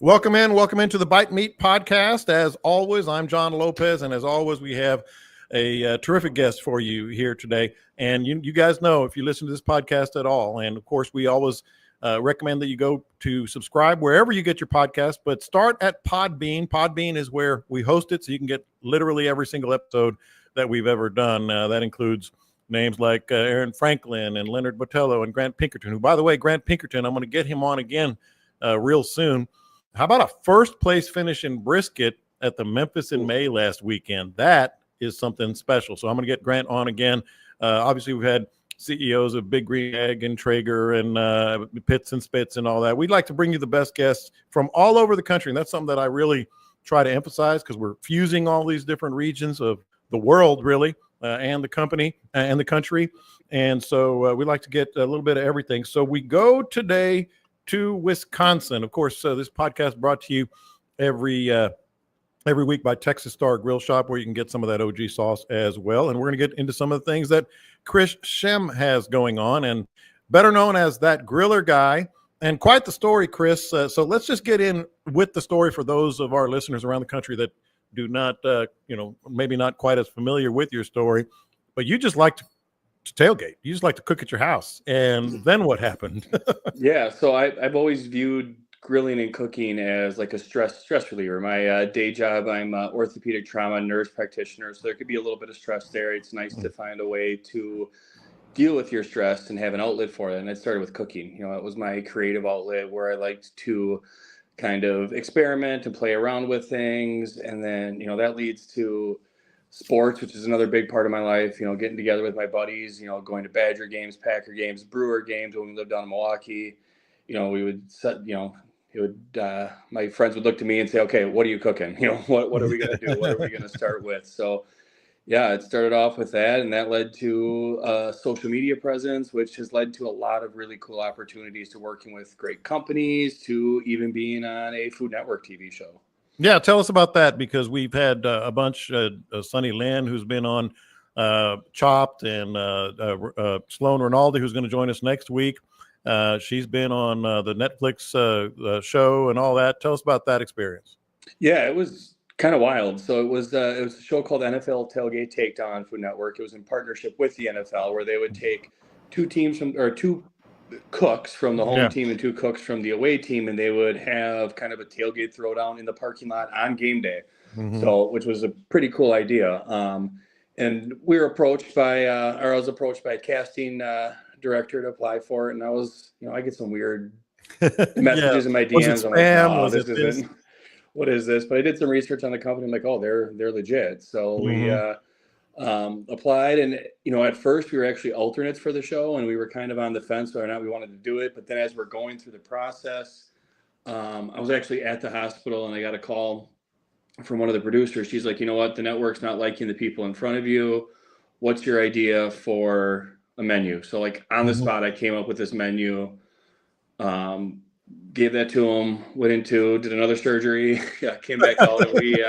Welcome into the Bite Meat Podcast. As always, I'm John Lopez, and as always, we have a terrific guest for you here today. And you guys know if you listen to this podcast at all, and of course, we always recommend that you go to subscribe wherever you get your podcast, but start at Podbean. Podbean is where we host it, so you can get literally every single episode that we've ever done. That includes names like Aaron Franklin and Leonard Botello and Grant Pinkerton, who, by the way, Grant Pinkerton, I'm going to get him on again real soon. How about a first place finish in brisket at the Memphis in May last weekend? That is something special. So I'm going to get Grant on again. Obviously, we've had CEOs of Big Green Egg and Traeger and Pits and Spits and all that. We'd like to bring you the best guests from all over the country. And that's something that I really try to emphasize because we're fusing all these different regions of the world, really, and the company and the country. And so we like to get a little bit of everything. So we go today to Wisconsin. Of course, this podcast brought to you every week by Texas Star Grill Shop, where you can get some of that OG sauce as well. And we're going to get into some of the things that Chris Shem has going on, and better known as that griller guy. And quite the story, Chris. So let's just get in with the story for those of our listeners around the country that do not, maybe not quite as familiar with your story, but you just like to tailgate. You just like to cook at your house. And then what happened? Yeah, so I've always viewed grilling and cooking as like a stress reliever. My day job, I'm an orthopedic trauma nurse practitioner, so there could be a little bit of stress there. It's nice to find a way to deal with your stress and have an outlet for it. And it started with cooking. It was my creative outlet where I liked to kind of experiment and play around with things. And then, that leads to sports, which is another big part of my life, getting together with my buddies, going to Badger games, Packer games, Brewer games. When we lived down in Milwaukee, we would set, my friends would look to me and say, okay, what are you cooking? What are we going to do? What are we going to start with? So yeah, it started off with that, and that led to a social media presence, which has led to a lot of really cool opportunities to working with great companies, to even being on a Food Network TV show. Yeah, tell us about that, because we've had a bunch, Sunny Lynn, who's been on Chopped, and Sloan Rinaldi, who's going to join us next week. She's been on the Netflix show and all that. Tell us about that experience. Yeah, it was kind of wild. So it was a show called NFL Tailgate Takedown on Food Network. It was in partnership with the NFL, where they would take two cooks from the home team and two cooks from the away team, and they would have kind of a tailgate throwdown in the parking lot on game day. So, which was a pretty cool idea. And we were approached by, I was approached by a casting director to apply for it, and I get some weird messages in my DMs. I'm like, this isn't. What is this? But I did some research on the company. I'm like, oh, they're legit. So we applied, and at first we were actually alternates for the show, and we were kind of on the fence whether or not we wanted to do it. But then as we're going through the process, I was actually at the hospital, and I got a call from one of the producers. She's like, you know what, the network's not liking the people in front of you. What's your idea for a menu? So like on the spot, I came up with this menu, gave that to him, did another surgery, came back out, and we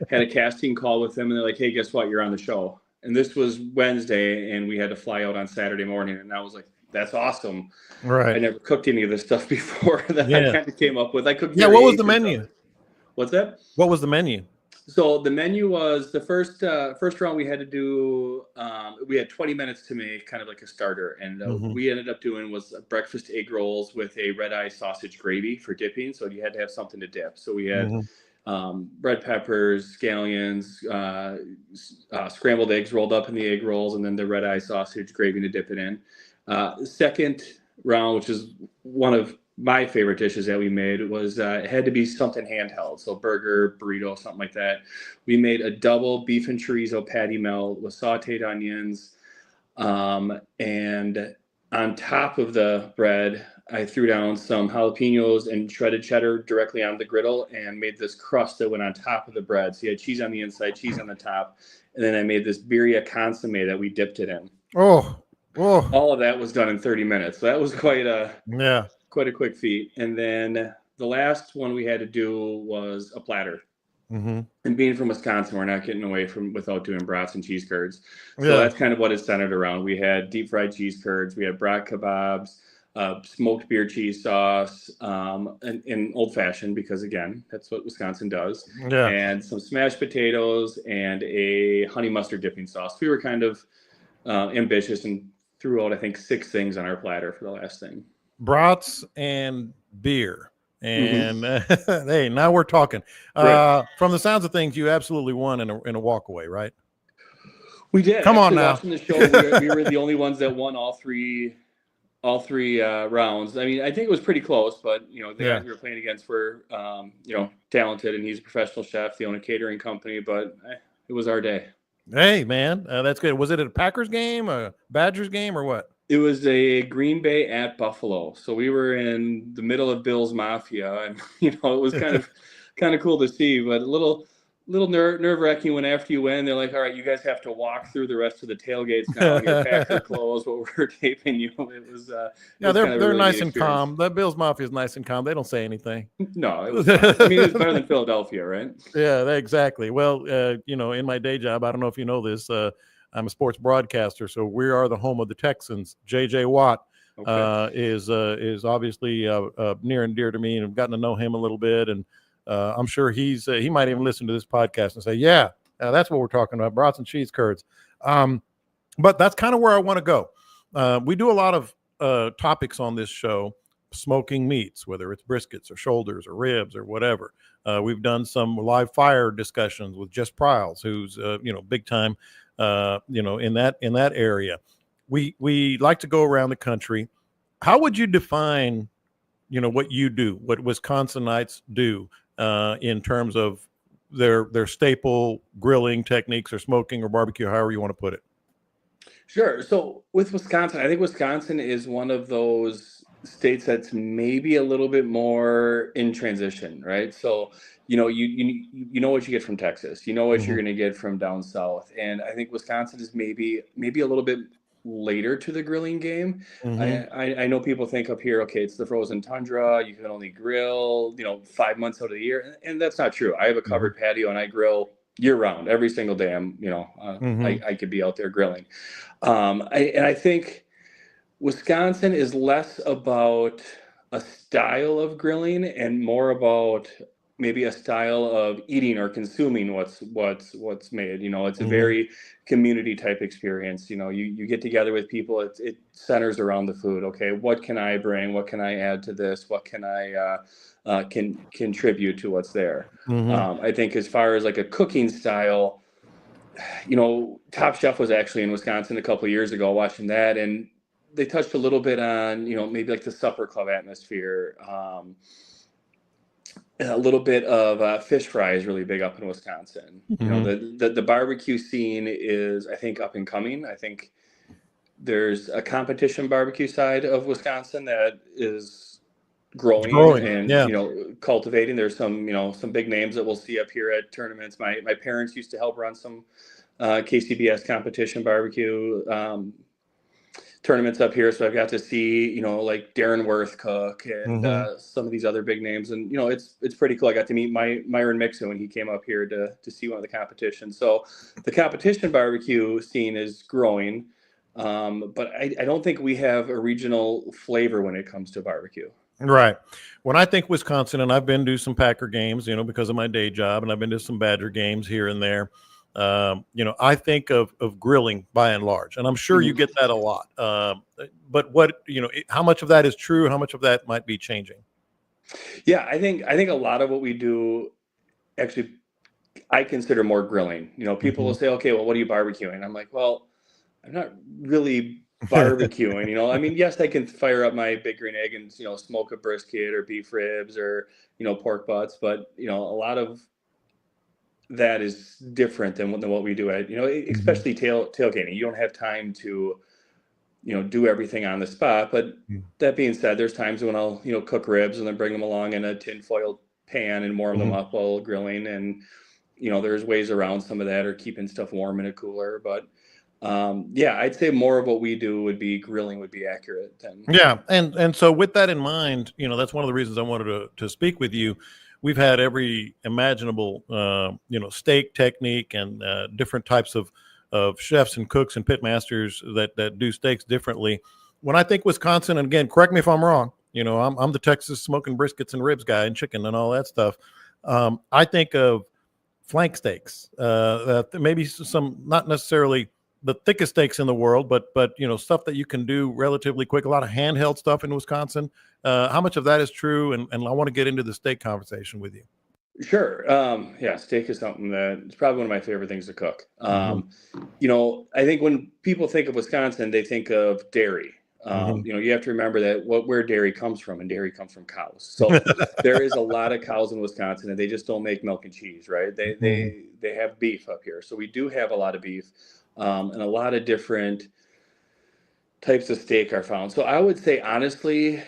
had a casting call with them, and they're like, hey, guess what? You're on the show. And this was Wednesday, and we had to fly out on Saturday morning. And I was like, that's awesome. Right. I never cooked any of this stuff before that I kind of came up with. I cooked. Yeah. What was the menu? What's that? What was the menu? So the menu was the first round we had to do. We had 20 minutes to make kind of like a starter, and we ended up doing was breakfast egg rolls with a red eye sausage gravy for dipping. So you had to have something to dip. So we had red peppers, scallions, scrambled eggs rolled up in the egg rolls, and then the red eye sausage gravy to dip it in. Second round, which is one of my favorite dishes that we made, was it had to be something handheld, so burger, burrito, something like that. We made a double beef and chorizo patty melt with sauteed onions, and on top of the bread, I threw down some jalapenos and shredded cheddar directly on the griddle, and made this crust that went on top of the bread. So you had cheese on the inside, cheese on the top, and then I made this birria consomme that we dipped it in. Oh. All of that was done in 30 minutes. So that was quite a quick feat. And then the last one we had to do was a platter. And being from Wisconsin, we're not getting away from without doing brats and cheese curds. So that's kind of what it's centered around. We had deep fried cheese curds. We had brat kebabs. smoked beer cheese sauce, and old fashioned, because again, that's what Wisconsin does, Yeah. and some smashed potatoes and a honey mustard dipping sauce. We were kind of ambitious and threw out, I think, 6 things on our platter for the last thing. Brats and beer. And Mm-hmm. hey, now we're talking. Right. From the sounds of things, you absolutely won in a walkaway, right? We did. Come on Actually, now. watching the show, we were the only ones that won all three rounds. I mean, I think it was pretty close, but the Yeah. guys we were playing against were talented, and he's a professional chef. They own a catering company, but it was our day. Hey, man, that's good. Was it a Packers game, a Badgers game, or what? It was a Green Bay at Buffalo, so we were in the middle of Bill's Mafia, and it was kind of cool to see, but a little nerve-wracking when after you win, they're like, all right, you guys have to walk through the rest of the tailgates now, and your packs are closed, but we're taping you. It was Yeah, kind of a they're really nice neat and experience. calm. That Bills Mafia is nice and calm. They don't say anything. No, it was fun. I mean, it was better than Philadelphia, right? Yeah, exactly. Well, in my day job, I don't know if you know this, I'm a sports broadcaster, so we are the home of the Texans. J.J. Watt is obviously near and dear to me, and I've gotten to know him a little bit, and I'm sure he might even listen to this podcast and say, yeah, that's what we're talking about, brats and cheese curds. But that's kind of where I want to go. We do a lot of topics on this show, smoking meats, whether it's briskets or shoulders or ribs or whatever. We've done some live fire discussions with Jess Pryles, who's big time in that area. We like to go around the country. How would you define what you do, what Wisconsinites do in terms of their staple grilling techniques or smoking or barbecue, however you want to put it? Sure. So with Wisconsin, I think Wisconsin is one of those states that's maybe a little bit more in transition, right? So, you know what you get from Texas, you know what you're going to get from down south, and I think Wisconsin is maybe a little bit later to the grilling game. I know people think up here, okay, it's the frozen tundra, you can only grill, 5 months out of the year, and that's not true. I have a covered patio and I grill year round, every single day. I could be out there grilling. I think Wisconsin is less about a style of grilling and more about maybe a style of eating or consuming what's made. It's a very community type experience. You get together with people. It centers around the food. Okay, what can I bring? What can I add to this? What can I can contribute to what's there? I think as far as like a cooking style, Top Chef was actually in Wisconsin a couple of years ago, watching that, and they touched a little bit on, maybe like the supper club atmosphere. A little bit of fish fry is really big up in Wisconsin. The barbecue scene is, I think, up and coming. I think there's a competition barbecue side of Wisconsin that is growing and Yeah. cultivating. There's some big names that we'll see up here at tournaments. My parents used to help run some KCBS competition barbecue tournaments up here, so I've got to see like Darren Worth cook and some of these other big names, and it's pretty cool. I got to meet Myron Mixon when he came up here to see one of the competitions. So the competition barbecue scene is growing, but I don't think we have a regional flavor when it comes to barbecue. Right. When I think Wisconsin, and I've been to some Packer games, because of my day job, and I've been to some Badger games here and there. I think of grilling by and large, and I'm sure you get that a lot. But how much of that is true? How much of that might be changing? Yeah, I think a lot of what we do, actually, I consider more grilling. People will say, okay, well, what are you barbecuing? I'm like, well, I'm not really barbecuing. I mean, yes, I can fire up my big green egg and smoke a brisket or beef ribs or pork butts, but a lot of that is different than what we do at especially tailgating. You don't have time to do everything on the spot. But that being said, there's times when I'll cook ribs and then bring them along in a tinfoil pan and warm them up while grilling, and there's ways around some of that, or keeping stuff warm in a cooler. But yeah, I'd say more of what we do would be grilling would be accurate then. Yeah, and so with that in mind, that's one of the reasons I wanted to speak with you. We've had every imaginable, steak technique and different types of chefs and cooks and pit masters that do steaks differently. when I think Wisconsin, and again, correct me if I'm wrong, you know, I'm the Texas smoking briskets and ribs guy and chicken and all that stuff. I think of flank steaks, maybe some, not necessarily the thickest steaks in the world, but you know, stuff that you can do relatively quick. A lot of handheld stuff in Wisconsin. How much of that is true? And I want to get into the steak conversation with you. Sure. Yeah, steak is something that it's probably one of my favorite things to cook. You know, I think when people think of Wisconsin, they think of dairy. You know, you have to remember that where dairy comes from, and dairy comes from cows. So there is a lot of cows in Wisconsin, and they just don't make milk and cheese, right? They have beef up here, so we do have a lot of beef, and a lot of different types of steak are found. So I would say honestly,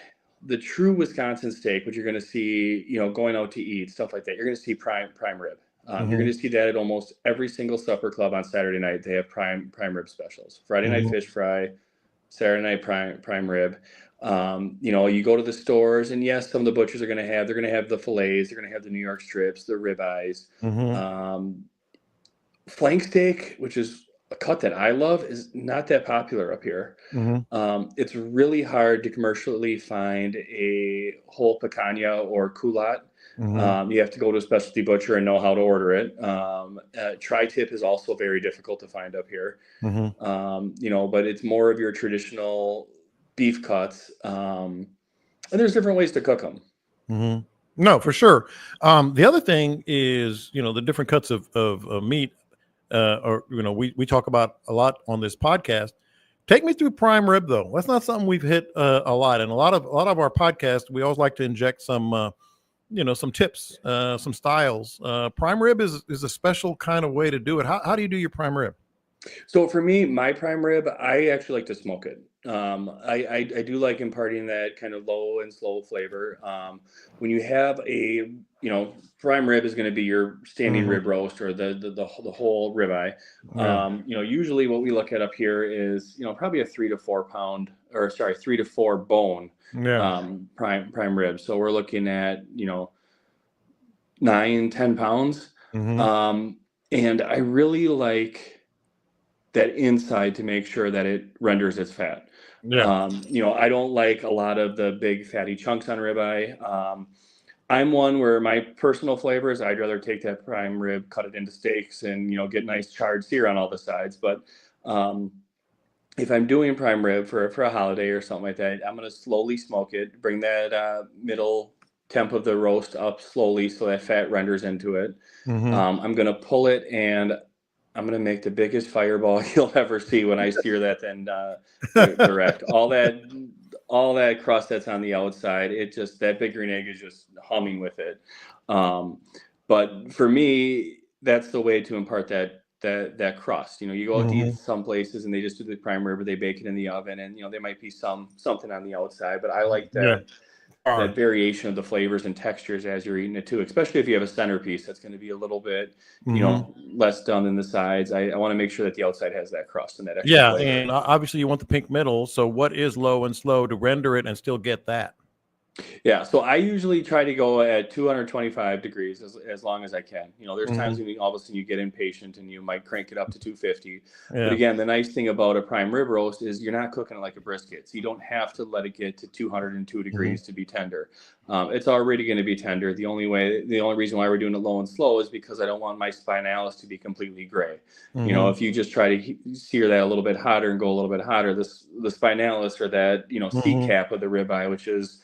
the true Wisconsin steak, which you're going to see, you know, going out to eat, stuff like that, you're going to see prime rib. You're going to see that at almost every single supper club on Saturday night. They have prime rib specials. Friday night fish fry, Saturday night prime rib. You know, you go to the stores, and yes, some of the butchers they're going to have the fillets, they're going to have the New York strips, the ribeyes. Flank steak, which is a cut that I love, is not that popular up here. It's really hard to commercially find a whole picanha or culotte. You have to go to a specialty butcher and know how to order it. Tri-tip is also very difficult to find up here. You know, but it's more of your traditional beef cuts. And there's different ways to cook them. No, for sure. The other thing is, you know, the different cuts of meat. Or, you know, we talk about a lot on this podcast. Take me through prime rib, though. That's not something we've hit a lot. And a lot of our podcasts, we always like to inject some, you know, some tips, some styles. Prime rib is a special kind of way to do it. How do you do your prime rib? So for me, my prime rib, I actually like to smoke it. I do like imparting that kind of low and slow flavor. When you have a, you know, prime rib is going to be your standing rib roast or the whole ribeye. You know, usually what we look at up here is, you know, probably a 3 to 4 bone prime rib. So we're looking at, you know, 9-10 pounds. And I really like that inside to make sure that it renders its fat. You know, I don't like a lot of the big fatty chunks on ribeye. I'm one where my personal flavor is I'd rather take that prime rib, cut it into steaks, and, you know, get nice charred sear on all the sides. But if I'm doing prime rib for a holiday or something like that, I'm going to slowly smoke it, bring that middle temp of the roast up slowly so that fat renders into it. I'm going to pull it, and I'm going to make the biggest fireball you'll ever see when I sear that then direct. All that crust that's on the outside, that big green egg is just humming with it. But for me, that's the way to impart that crust. You know, you go out to eat some places and they just do the prime rib, or they bake it in the oven, and, you know, there might be something on the outside, but I like that. That variation of the flavors and textures as you're eating it too, especially if you have a centerpiece that's going to be a little bit, you know, less done than the sides. I want to make sure that the outside has that crust and that extra flavor. And obviously you want the pink middle. So what is low and slow to render it and still get that? Yeah, so I usually try to go at 225 degrees as long as I can. You know, there's times when all of a sudden you get impatient and you might crank it up to 250. But again, the nice thing about a prime rib roast is you're not cooking it like a brisket. So you don't have to let it get to 202 degrees to be tender. It's already going to be tender. The only reason why we're doing it low and slow is because I don't want my spinalis to be completely gray. You know, if you just try to sear that a little bit hotter and go a little bit hotter, the spinalis, or that, you know, seat cap of the ribeye, which is,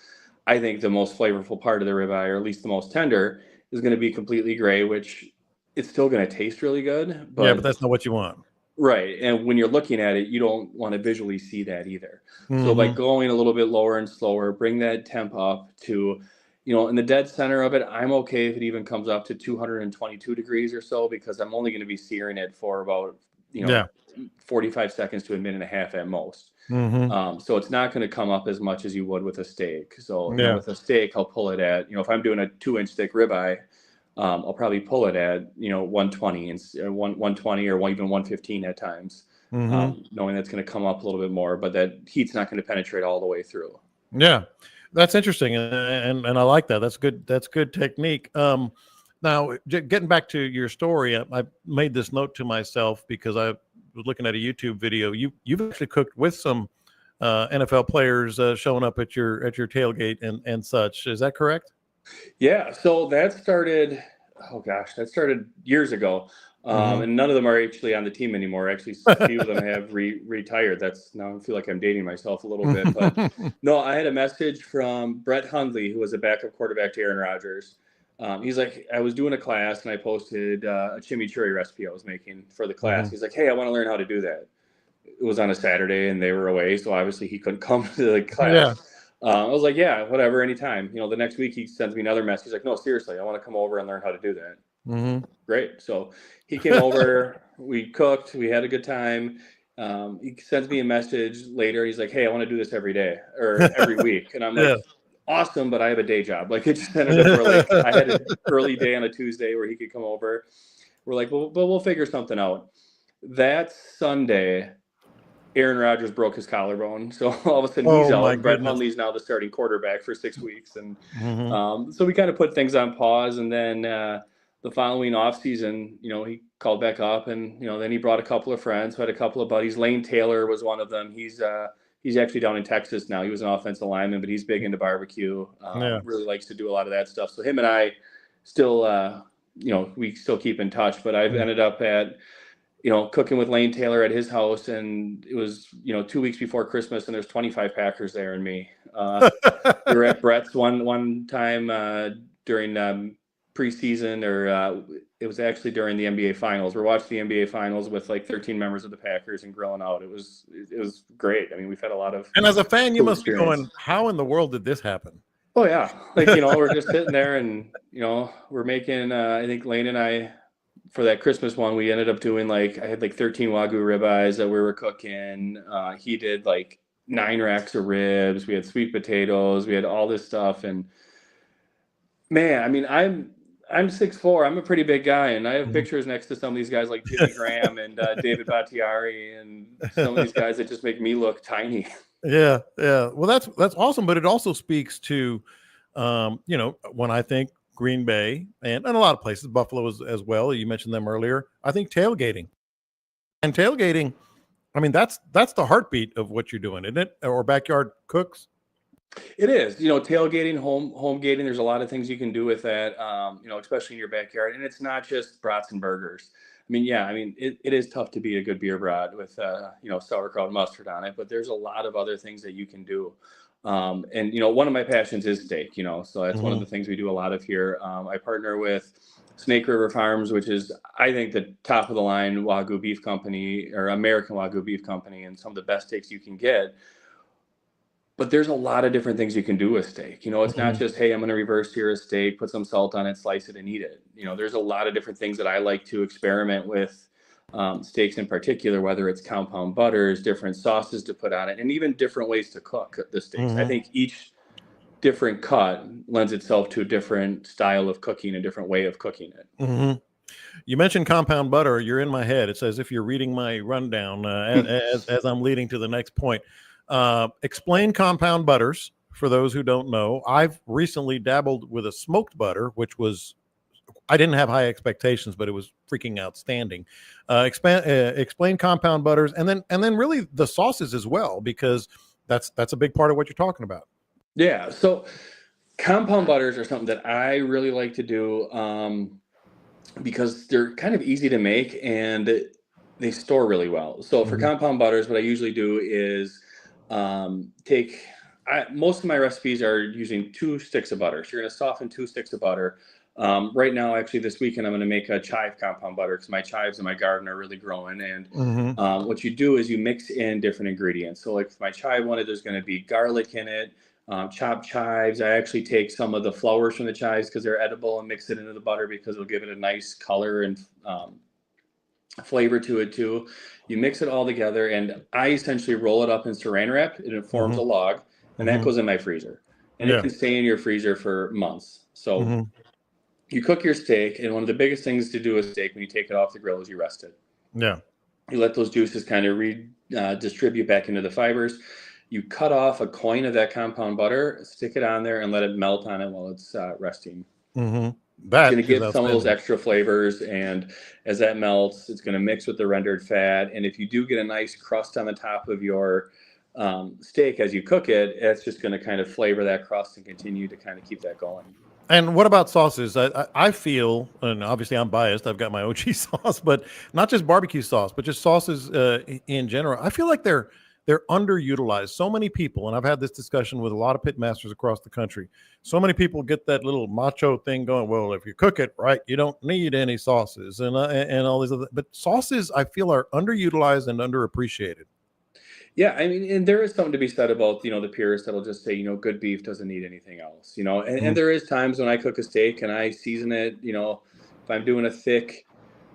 I think, the most flavorful part of the ribeye, or at least the most tender, is going to be completely gray, which it's still going to taste really good. But that's not what you want. Right. And when you're looking at it, you don't want to visually see that either. So by going a little bit lower and slower, bring that temp up to, you know, in the dead center of it, I'm okay if it even comes up to 222 degrees or so, because I'm only going to be searing it for about, you know, 45 seconds to a minute and a half at most. So it's not going to come up as much as you would with a steak. So you know, with a steak, I'll pull it at, you know, if I'm doing a 2-inch thick ribeye, I'll probably pull it at, you know, 120 and 120 or even 115 at times, knowing that's going to come up a little bit more, but that heat's not going to penetrate all the way through. Yeah, that's interesting, and I like that. That's good. That's good technique. Now, getting back to your story, I made this note to myself because I was looking at a YouTube video. You've actually cooked with some NFL players showing up at your tailgate and such. Is that correct? Yeah. So that started, oh gosh, that started years ago. And none of them are actually on the team anymore. Actually, a few of them have retired. Now I feel like I'm dating myself a little bit, but no, I had a message from Brett Hundley, who was a backup quarterback to Aaron Rodgers. He's like, I was doing a class and I posted a chimichurri recipe I was making for the class. He's like, hey, I want to learn how to do that. It was on a Saturday and they were away, so obviously he couldn't come to the class. Yeah. I was like, yeah, whatever, anytime. The next week he sends me another message. He's like, no, seriously, I want to come over and learn how to do that. Great. So he came over, we cooked, we had a good time. He sends me a message later. He's like, hey, I want to do this every day or every week. And I'm like, awesome, but I have a day job. Like, it just ended up where I had an early day on a Tuesday where he could come over. We're like, well, but we'll figure something out. That Sunday, Aaron Rodgers broke his collarbone, so all of a sudden he's out. Brett Hundley's now the starting quarterback for 6 weeks, and so we kind of put things on pause. And then the following offseason, he called back up, and then he brought a couple of friends, who had a couple of buddies. Lane Taylor was one of them. He's actually down in Texas now. He was an offensive lineman, but he's big into barbecue. Really likes to do a lot of that stuff. So him and I still, we still keep in touch. But I've ended up at cooking with Lane Taylor at his house, and it was, 2 weeks before Christmas, and there's 25 Packers there and me. We were at Brats one time during preseason, or it was actually during the NBA Finals. We're watching the NBA Finals with like 13 members of the Packers and grilling out. It was great. I mean, we've had a lot of. And as a fan, you must be going, how in the world did this happen? Oh yeah, we're just sitting there, and we're making. I think Lane and I, for that Christmas one, we ended up doing I had 13 Wagyu ribeyes that we were cooking. He did 9 racks of ribs. We had sweet potatoes. We had all this stuff. And man, I mean, I'm 6'4". I'm a pretty big guy, and I have pictures next to some of these guys like Jimmy Graham and David Bakhtiari, and some of these guys that just make me look tiny. Yeah. Well, that's awesome, but it also speaks to, when I think Green Bay and a lot of places, Buffalo as well. You mentioned them earlier. I think tailgating, I mean, that's the heartbeat of what you're doing, isn't it? Or backyard cooks. It is, tailgating, home gating. There's a lot of things you can do with that, especially in your backyard. And it's not just brats and burgers. I mean, it is tough to beat a good beer brat with, sauerkraut and mustard on it, but there's a lot of other things that you can do. And one of my passions is steak, so that's one of the things we do a lot of here. I partner with Snake River Farms, which is, I think, the top of the line Wagyu beef company, or American Wagyu beef company, and some of the best steaks you can get. But there's a lot of different things you can do with steak. It's not just, hey, I'm going to reverse sear a steak, put some salt on it, slice it, and eat it. There's a lot of different things that I like to experiment with. Steaks in particular, whether it's compound butters, different sauces to put on it, and even different ways to cook the steaks. I think each different cut lends itself to a different style of cooking, a different way of cooking it. You mentioned compound butter. You're in my head. It's as if you're reading my rundown as I'm leading to the next point. Explain compound butters for those who don't know. I've recently dabbled with a smoked butter, which was, I didn't have high expectations, but it was freaking outstanding. Explain compound butters, and then really the sauces as well, because that's a big part of what you're talking about. Yeah. So compound butters are something that I really like to do because they're kind of easy to make and they store really well. So for compound butters, what I usually do is most of my recipes are using 2 sticks of butter. So you're going to soften 2 sticks of butter. Right now, actually, this weekend, I'm going to make a chive compound butter because my chives in my garden are really growing. And what you do is you mix in different ingredients. So like my chive one, there's going to be garlic in it, chopped chives. I actually take some of the flowers from the chives because they're edible and mix it into the butter because it'll give it a nice color and flavor to it too. You mix it all together, and I essentially roll it up in saran wrap, and it forms a log, and that goes in my freezer. And it can stay in your freezer for months. So you cook your steak, and one of the biggest things to do with steak when you take it off the grill is you rest it. Yeah. You let those juices kind of distribute back into the fibers. You cut off a coin of that compound butter, stick it on there, and let it melt on it while it's resting. It's going to get some of those extra flavors, and as that melts, it's going to mix with the rendered fat. And if you do get a nice crust on the top of your steak as you cook it, it's just going to kind of flavor that crust and continue to kind of keep that going. And what about sauces? I feel, and obviously I'm biased, I've got my OG sauce, but not just barbecue sauce, but just sauces in general. I feel like they're underutilized. So many people, and I've had this discussion with a lot of pit masters across the country. So many people get that little macho thing going. Well, if you cook it right, you don't need any sauces and all these other. But sauces, I feel, are underutilized and underappreciated. Yeah, I mean, and there is something to be said about, the purists that'll just say, good beef doesn't need anything else, and Mhm. there is times when I cook a steak and I season it, if I'm doing a thick,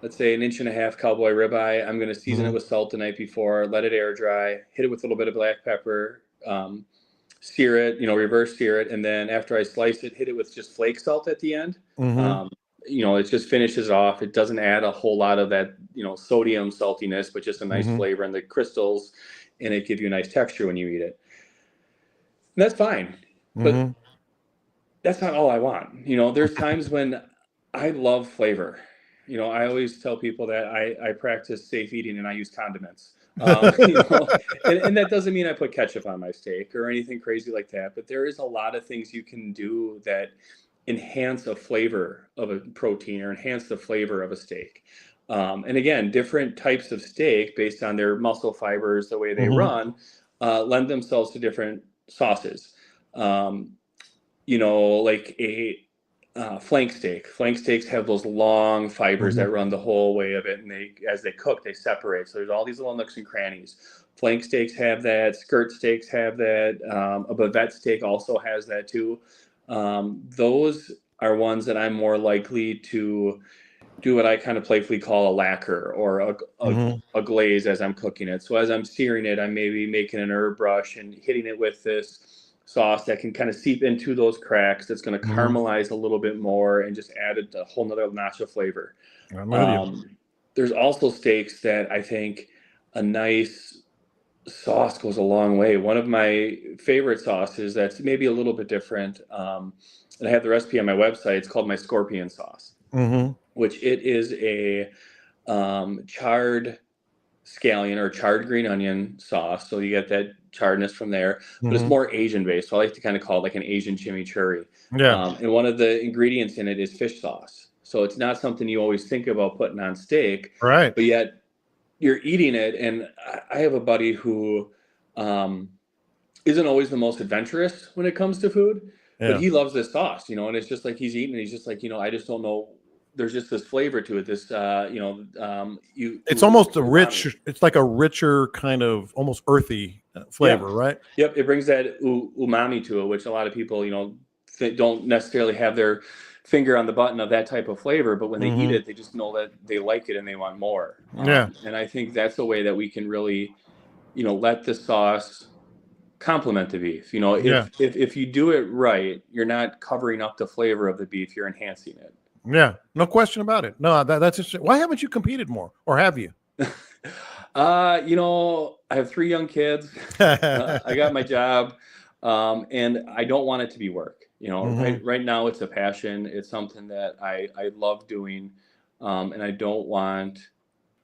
let's say 1.5 inch cowboy ribeye, I'm going to season it Mhm. with salt the night before, let it air dry, hit it with a little bit of black pepper, sear it, reverse sear it, and then after I slice it, hit it with just flake salt at the end. Mhm. Um, it just finishes it off. It doesn't add a whole lot of that, sodium saltiness, but just a nice Mhm. flavor and the crystals, and it gives you a nice texture when you eat it. And that's fine, but Mhm. that's not all I want. There's times when I love flavor. I always tell people that I practice safe eating and I use condiments. And that doesn't mean I put ketchup on my steak or anything crazy like that, but there is a lot of things you can do that enhance a flavor of a protein or enhance the flavor of a steak. And again, different types of steak based on their muscle fibers, the way they Mhm. run, lend themselves to different sauces. Um, like a flank steak. Flank steaks have those long fibers Mhm. that run the whole way of it, and as they cook, they separate. So there's all these little nooks and crannies. Flank steaks have that. Skirt steaks have that. A bavette steak also has that too. Those are ones that I'm more likely to do what I kind of playfully call a lacquer or Mhm. a glaze as I'm cooking it. So as I'm searing it, I'm maybe making an herb brush and hitting it with this sauce that can kind of seep into those cracks. That's going to Mhm. caramelize a little bit more and just add a whole nother notch of flavor. I'm with you. There's also steaks that I think a nice sauce goes a long way. One of my favorite sauces that's maybe a little bit different, and I have the recipe on my website. It's called my scorpion sauce, Mhm. which it is a charred scallion or charred green onion sauce. So you get that charredness from there, but it's Mhm. more Asian based. So I like to kind of call it like an Asian chimichurri. Yeah. And one of the ingredients in it is fish sauce. So it's not something you always think about putting on steak, Right. but yet you're eating it. And I have a buddy who um, isn't always the most adventurous when it comes to food, but Yeah. he loves this sauce, and it's just like he's eating, and he's just like, I just don't know. There's just this flavor to it. This, It's almost a umami. rich. It's like a richer kind of almost earthy Yeah. flavor, right? Yep. It brings that umami to it, which a lot of people, don't necessarily have their finger on the button of that type of flavor, but when they eat Mhm. it, they just know that they like it and they want more. Yeah. And I think that's a way that we can really, let the sauce complement the beef. Yeah. If you do it right, you're not covering up the flavor of the beef, you're enhancing it. Yeah. No question about it. No, that's just. Why haven't you competed more, or have you? I have 3 young kids. I got my job, and I don't want it to be work. Mhm. Right now it's a passion. It's something that I love doing, and I don't want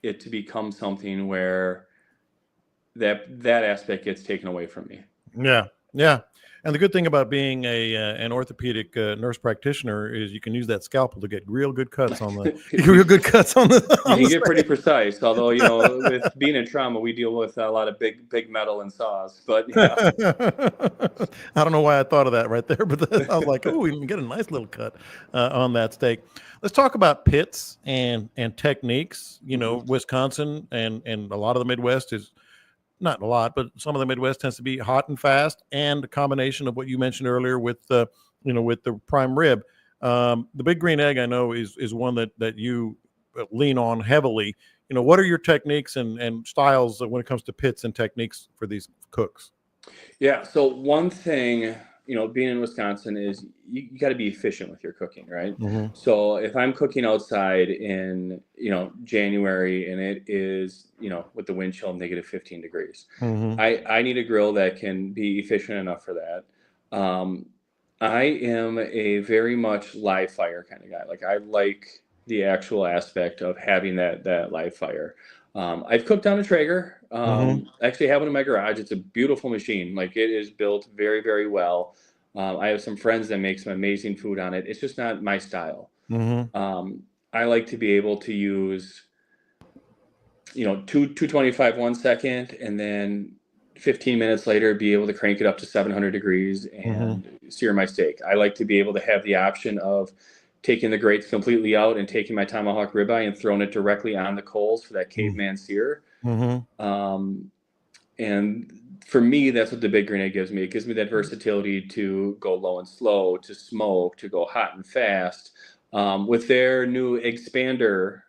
it to become something where that aspect gets taken away from me. Yeah, yeah. And the good thing about being a an orthopedic nurse practitioner is you can use that scalpel to get real good cuts on the real good cuts on the You on can the get pretty steak. precise, although with being in trauma, we deal with a lot of big metal and saws. But yeah, I don't know why I thought of that right there, but I was like, "Oh, we can get a nice little cut on that steak." Let's talk about pits and techniques. Mhm. Wisconsin and a lot of the Midwest is not a lot, but some of the Midwest tends to be hot and fast, and a combination of what you mentioned earlier with the, with the prime rib. The big green egg I know is one that you lean on heavily. What are your techniques and styles when it comes to pits and techniques for these cooks? Yeah. So one thing, being in Wisconsin is you got to be efficient with your cooking, right? Hmm. So if I'm cooking outside in, January and it is, with the wind chill -15 degrees, Hmm. I need a grill that can be efficient enough for that. Um, I am a very much live fire kind of guy. Like I like the actual aspect of having that live fire. I've cooked on a Traeger. Mm-hmm. I actually have one in my garage. It's a beautiful machine. Like, it is built very, very well. I have some friends that make some amazing food on it. It's just not my style. Mm-hmm. I like to be able to use, 225 1 second, and then 15 minutes later be able to crank it up to 700 degrees Mm-hmm. and sear my steak. I like to be able to have the option of taking the grates completely out and taking my tomahawk ribeye and throwing it directly on the coals for that caveman sear. Mm-hmm. And for me, that's what the Big Green Egg gives me. It gives me that versatility to go low and slow, to smoke, to go hot and fast. With their new expander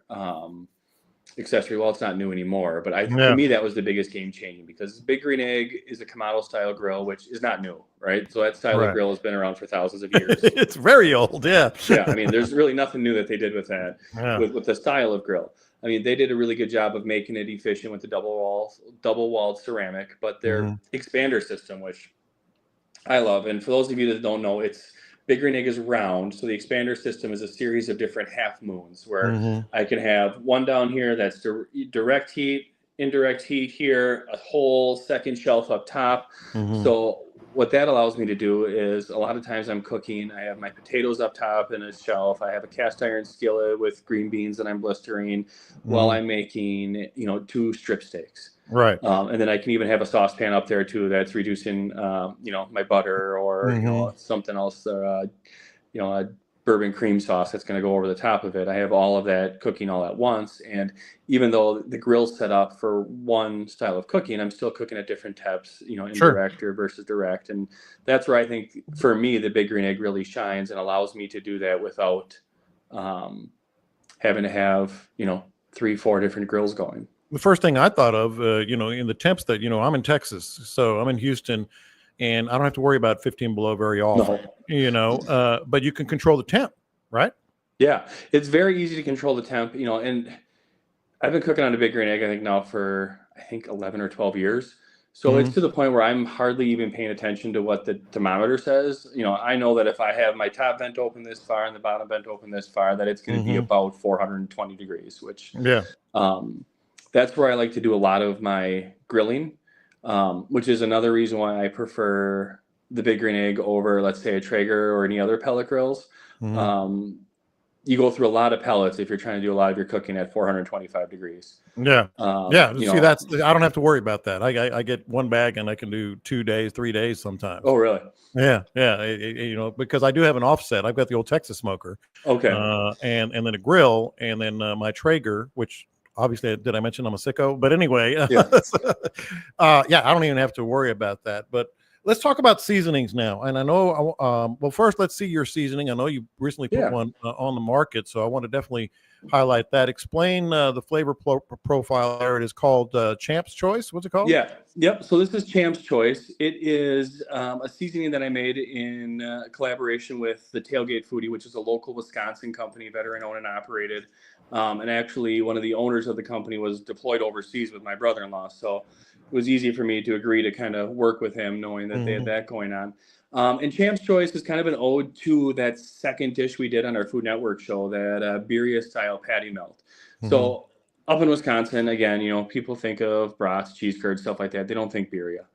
accessory, well, it's not new anymore, but for Yeah. me, that was the biggest game changing, because Big Green Egg is a Kamado style grill, which is not new, right? So that style of Right. grill has been around for thousands of years. It's very old. Yeah. Yeah, I mean, there's really nothing new that they did with that, Yeah. with the style of grill. I mean, they did a really good job of making it efficient with the double walled ceramic, but their expander system, which I love, and for those of you that don't know, it's Big Green Egg is round, so the expander system is a series of different half moons where Mm-hmm. I can have one down here that's direct heat, indirect heat here, a whole second shelf up top. Mm-hmm. So what that allows me to do is, a lot of times I'm cooking, I have my potatoes up top in a shelf, I have a cast iron skillet with green beans that I'm blistering while I'm making, 2 strip steaks. Right. And then I can even have a saucepan up there too that's reducing, my butter, or Mm-hmm. something else, a bourbon cream sauce that's going to go over the top of it. I have all of that cooking all at once, and even though the grill's set up for one style of cooking, I'm still cooking at different temps, Sure. indirect or versus direct, and that's where I think for me the Big Green Egg really shines and allows me to do that without having to have 3-4 different grills going. The first thing I thought of, in the temps that, I'm in Texas, so I'm in Houston, and I don't have to worry about 15 below very often, but you can control the temp, right? Yeah, it's very easy to control the temp, and I've been cooking on a Big Green Egg, I think now for 11 or 12 years. So it's to the point where I'm hardly even paying attention to what the thermometer says. I know that if I have my top vent open this far and the bottom vent open this far, that it's going to be about 420 degrees, which Yeah. That's where I like to do a lot of my grilling, which is another reason why I prefer the Big Green Egg over, let's say, a Traeger or any other pellet grills. You go through a lot of pellets if you're trying to do a lot of your cooking at 425 degrees. Yeah. See, I don't have to worry about that. I get one bag and I can do 2 days, 3 days sometimes. Oh, really? Yeah. Because I do have an offset. I've got the old Texas smoker. Okay. And then a grill, and then my Traeger, which obviously, did I mention I'm a sicko? But anyway, I don't even have to worry about that. But let's talk about seasonings now. And I know, well, first, let's see your seasoning. I know you recently put one on the market, so I want to definitely highlight that. Explain the flavor profile there. It is called Champ's Choice. What's it called? Yeah. Yep. So this is Champ's Choice. It is a seasoning that I made in collaboration with the Tailgate Foodie, which is a local Wisconsin company, veteran owned and operated. And actually, one of the owners of the company was deployed overseas with my brother-in-law. So it was easy for me to agree to kind of work with him, knowing that they had that going on. And Champ's Choice is kind of an ode to that second dish we did on our Food Network show, that birria style patty melt. So up in Wisconsin, again, people think of brats, cheese curds, stuff like that. They don't think birria.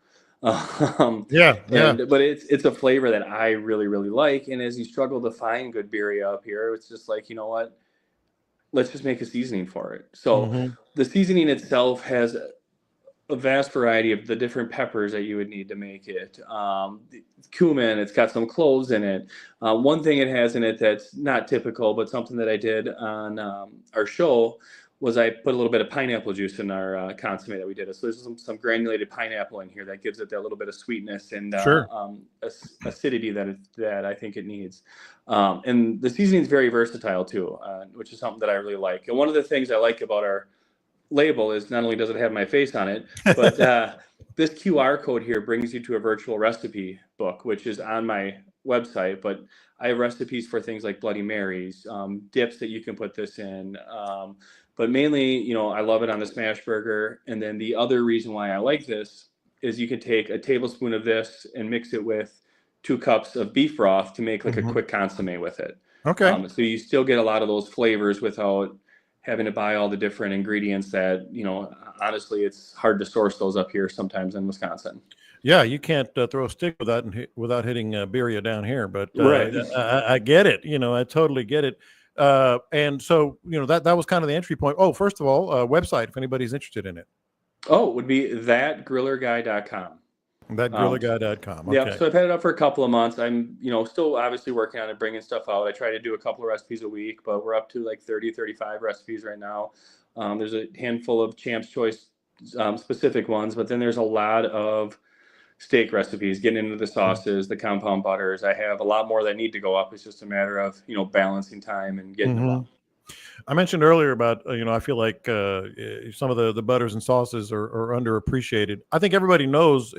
But it's a flavor that I really, really like. And as you struggle to find good birria up here, it's just like, you know what? Let's just make a seasoning for it. So the seasoning itself has a vast variety of the different peppers that you would need to make it. Cumin, it's got some cloves in it. One thing it has in it that's not typical, but something that I did on our show, was I put a little bit of pineapple juice in our consomme that we did. So there's some granulated pineapple in here that gives it that little bit of sweetness and acidity that I think it needs. And the seasoning is very versatile too, which is something that I really like. And one of the things I like about our label is not only does it have my face on it, but this QR code here brings you to a virtual recipe book, which is on my website. But I have recipes for things like Bloody Marys, dips that you can put this in. But mainly, I love it on the smash burger. And then the other reason why I like this is you can take a tablespoon of this and mix it with 2 cups of beef broth to make like a quick consomme with it. Okay. So you still get a lot of those flavors without having to buy all the different ingredients that, honestly, it's hard to source those up here sometimes in Wisconsin. Yeah, you can't throw a stick without hitting Birria down here. But Right. I get it. I totally get it. And so that was kind of the entry point. Oh, first of all, website if anybody's interested in it. Oh, it would be thatgrillerguy.com. Thatgrillerguy.com. Yeah, Okay. so I've had it up for a couple of months. I'm, still obviously working on it, bringing stuff out. I try to do a couple of recipes a week, but we're up to like 30, 35 recipes right now. There's a handful of Champ's Choice specific ones, but then there's a lot of steak recipes, getting into the sauces, the compound butters. I have a lot more that need to go up. It's just a matter of, balancing time and getting them up. I mentioned earlier about, I feel like some of the butters and sauces are underappreciated. I think everybody knows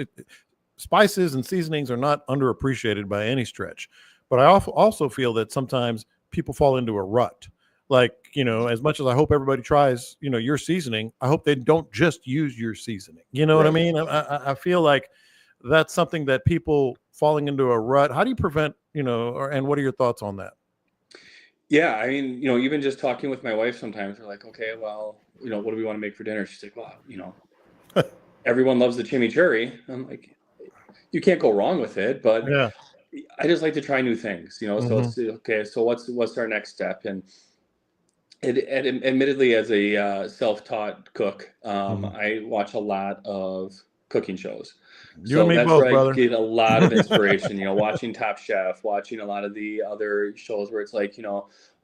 spices and seasonings are not underappreciated by any stretch. But I also feel that sometimes people fall into a rut. Like, as much as I hope everybody tries, your seasoning, I hope they don't just use your seasoning. You know what I mean? I feel like that's something that people falling into a rut. How do you prevent, and what are your thoughts on that? Yeah, I mean, even just talking with my wife sometimes, we're like, okay, well, what do we want to make for dinner? She's like, well, everyone loves the chimichurri. I'm like, you can't go wrong with it, but Yeah. I just like to try new things, So it's okay. So what's our next step? And admittedly, as a self-taught cook, I watch a lot of cooking shows. You and me that's both, where brother. I get a lot of inspiration, watching Top Chef, watching a lot of the other shows where it's like,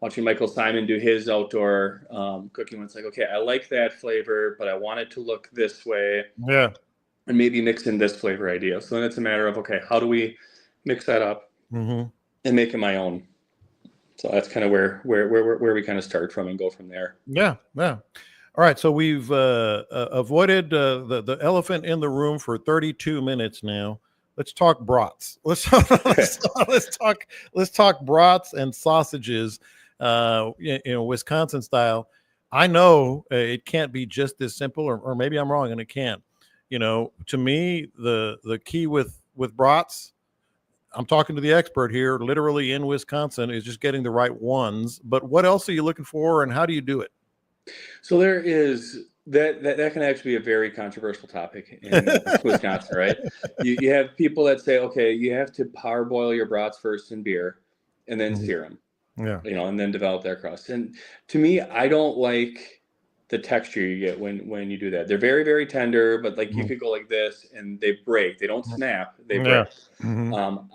watching Michael Simon do his outdoor cooking. When it's like, okay, I like that flavor, but I want it to look this way. Yeah. And maybe mix in this flavor idea. So then it's a matter of, okay, how do we mix that up and make it my own? So that's kind of where we kind of start from and go from there. Yeah. Yeah. All right. So we've avoided the elephant in the room for 32 minutes now. Let's talk brats. Let's talk brats and sausages, Wisconsin style. I know it can't be just this simple, or maybe I'm wrong and it can. To me, the key with brats, I'm talking to the expert here, literally in Wisconsin, is just getting the right ones. But what else are you looking for, and how do you do it? So there is that can actually be a very controversial topic in Wisconsin, right? You have people that say, okay, you have to parboil your brats first in beer and then sear them, and then develop that crust. And to me, I don't like the texture you get when you do that. They're very, very tender, but like you could go like this and they break. They don't snap, they break.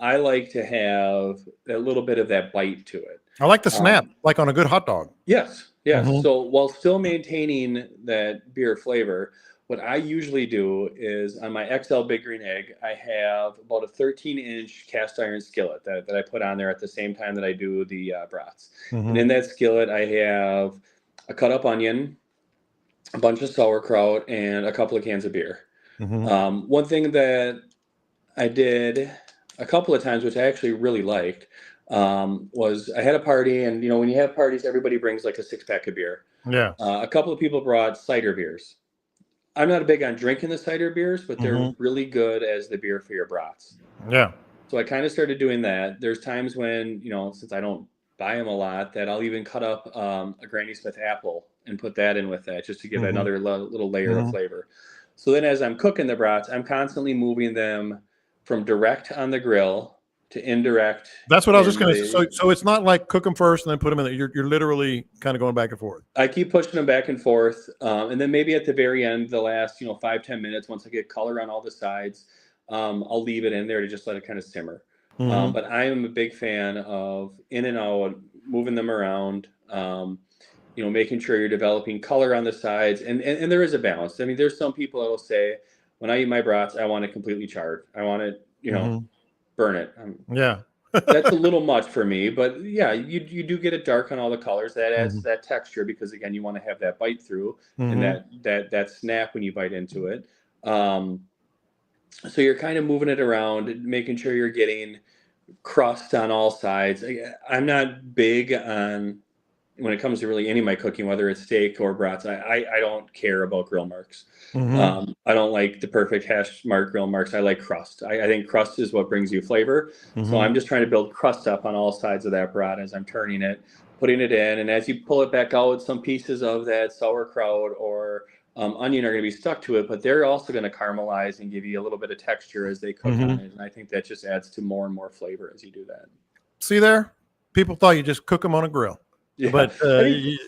I like to have a little bit of that bite to it. I like the snap, like on a good hot dog. Yes. So while still maintaining that beer flavor, what I usually do is on my XL Big Green Egg, I have about a 13-inch cast iron skillet that I put on there at the same time that I do the brats. And in that skillet, I have a cut up onion, a bunch of sauerkraut, and a couple of cans of beer. One thing that I did a couple of times, which I actually really liked, was I had a party, and when you have parties, everybody brings like a 6-pack of beer. Yeah. A couple of people brought cider beers. I'm not big on drinking the cider beers, but they're really good as the beer for your brats. Yeah. So I kind of started doing that. There's times when, since I don't buy them a lot, that I'll even cut up a Granny Smith apple and put that in with that just to give another little layer of flavor. So then as I'm cooking the brats, I'm constantly moving them from direct on the grill to indirect. That's what I was just going to say. So it's not like cook them first and then put them in there. You're literally kind of going back and forth. I keep pushing them back and forth. And then maybe at the very end, the last, 5-10 minutes, once I get color on all the sides, I'll leave it in there to just let it kind of simmer. But I am a big fan of in and out, moving them around, making sure you're developing color on the sides. And there is a balance. I mean, there's some people that will say, when I eat my brats, I want it completely charred. I want it, burn it. That's a little much for me, but yeah, you do get it dark on all the colors. That adds that texture because again, you want to have that bite through and that snap when you bite into it. So you're kind of moving it around, making sure you're getting crust on all sides. I'm not big on when it comes to really any of my cooking, whether it's steak or brats. I don't care about grill marks. I don't like the perfect hash mark grill marks. I like crust. I think crust is what brings you flavor. So I'm just trying to build crust up on all sides of that brat as I'm turning it. putting it in, and as you pull it back out, some pieces of that sauerkraut or onion are going to be stuck to it, but they're also going to caramelize and give you a little bit of texture as they cook on it. And I think that just adds to more and more flavor as you do that. See there? People thought you just cook them on a grill. Yeah. But I mean,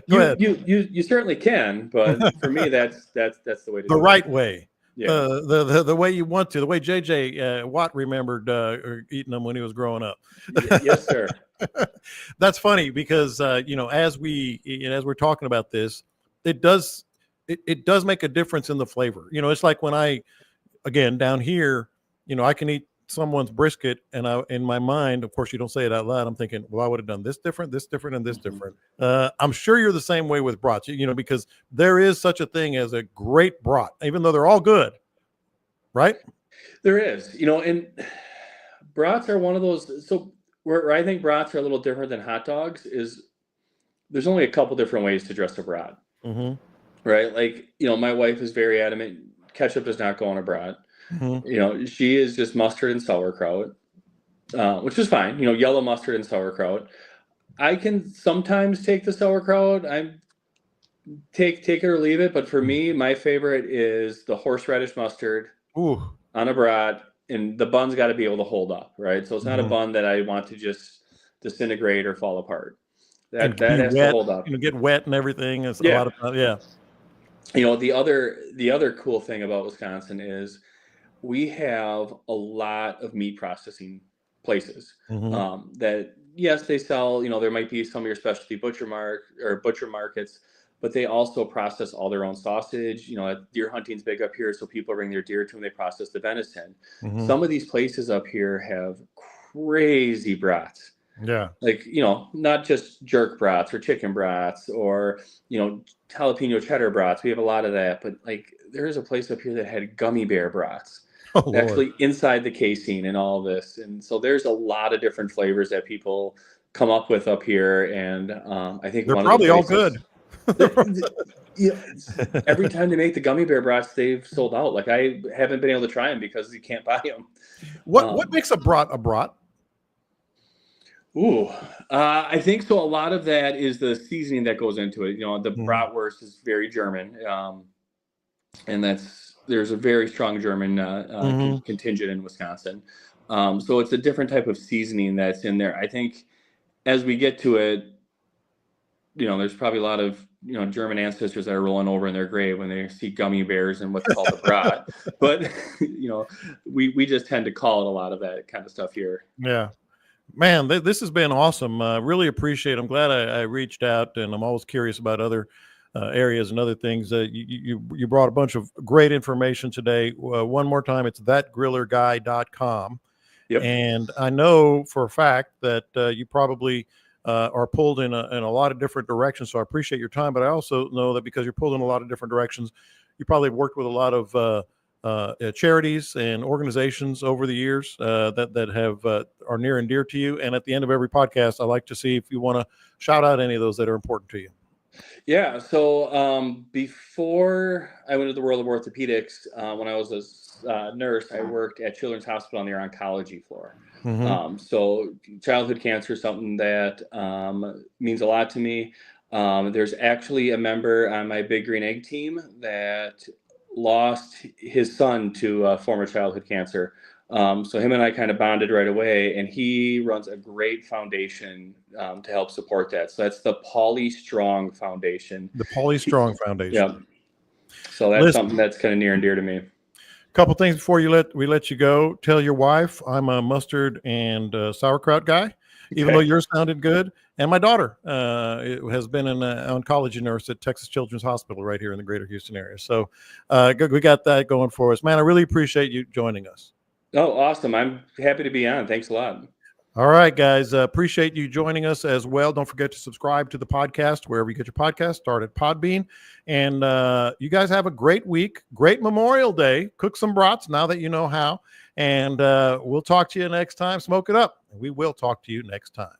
go ahead. You certainly can, but for me, that's the way to do it. The right way. Yeah. The way you want to, the way JJ Watt remembered eating them when he was growing up. Yes, sir. That's funny because as we're talking about this, it does make a difference in the flavor. It's like when again down here, I can eat someone's brisket, and in my mind, of course, you don't say it out loud, I'm thinking, well, I would have done this different, and this different. I'm sure you're the same way with brats, because there is such a thing as a great brat, even though they're all good, right? There is, and brats are one of those. So where I think brats are a little different than hot dogs is there's only a couple different ways to dress a brat, right? Like, my wife is very adamant, ketchup does not go on a brat. She is just mustard and sauerkraut, which is fine. Yellow mustard and sauerkraut. I can sometimes take the sauerkraut. I take it or leave it. But for me, my favorite is the horseradish mustard on a brat, and the bun's got to be able to hold up, right? So it's not a bun that I want to just disintegrate or fall apart. That has to hold up. Get wet and everything. It's a lot of the other cool thing about Wisconsin is we have a lot of meat processing places that, yes, they sell, there might be some of your specialty butcher markets, but they also process all their own sausage. Deer hunting's big up here, so people bring their deer to them. They process the venison. Some of these places up here have crazy brats. Yeah. Like, not just jerk brats or chicken brats or, jalapeno cheddar brats. We have a lot of that, but like there's a place up here that had gummy bear brats. Actually inside the casing and all this. And so there's a lot of different flavors that people come up with up here. And I think they're probably all good. Every time they make the gummy bear brats, they've sold out. Like I haven't been able to try them because you can't buy them. What makes a brat a brat? I think so. A lot of that is the seasoning that goes into it. The bratwurst is very German. And there's a very strong German contingent in Wisconsin. So it's a different type of seasoning that's in there. I think as we get to it, there's probably a lot of, German ancestors that are rolling over in their grave when they see gummy bears and what's called a brat. But, we just tend to call it a lot of that kind of stuff here. Yeah. Man, this has been awesome. Really appreciate it. I'm glad I reached out, and I'm always curious about other areas and other things. You brought a bunch of great information today. One more time, it's thatgrillerguy.com. Yep. And I know for a fact that you probably are pulled in a lot of different directions. So I appreciate your time, but I also know that because you're pulled in a lot of different directions, you probably have worked with a lot of charities and organizations over the years that have are near and dear to you. And at the end of every podcast, I like to see if you want to shout out any of those that are important to you. Yeah. So before I went into the world of orthopedics, when I was a nurse, I worked at Children's Hospital on their oncology floor. So childhood cancer is something that means a lot to me. There's actually a member on my Big Green Egg team that lost his son to former childhood cancer. So him and I kind of bonded right away, and he runs a great foundation to help support that. So that's the Pauly Strong Foundation. The Pauly Strong Foundation. Yeah. So that's something that's kind of near and dear to me. Couple things before we let you go. Tell your wife I'm a mustard and sauerkraut guy, even though yours sounded good. And my daughter has been an oncology nurse at Texas Children's Hospital right here in the greater Houston area. So we got that going for us. Man, I really appreciate you joining us. Oh, awesome. I'm happy to be on. Thanks a lot. All right, guys. Appreciate you joining us as well. Don't forget to subscribe to the podcast wherever you get your podcast. Start at Podbean. And you guys have a great week. Great Memorial Day. Cook some brats now that you know how. And we'll talk to you next time. Smoke it up. We will talk to you next time.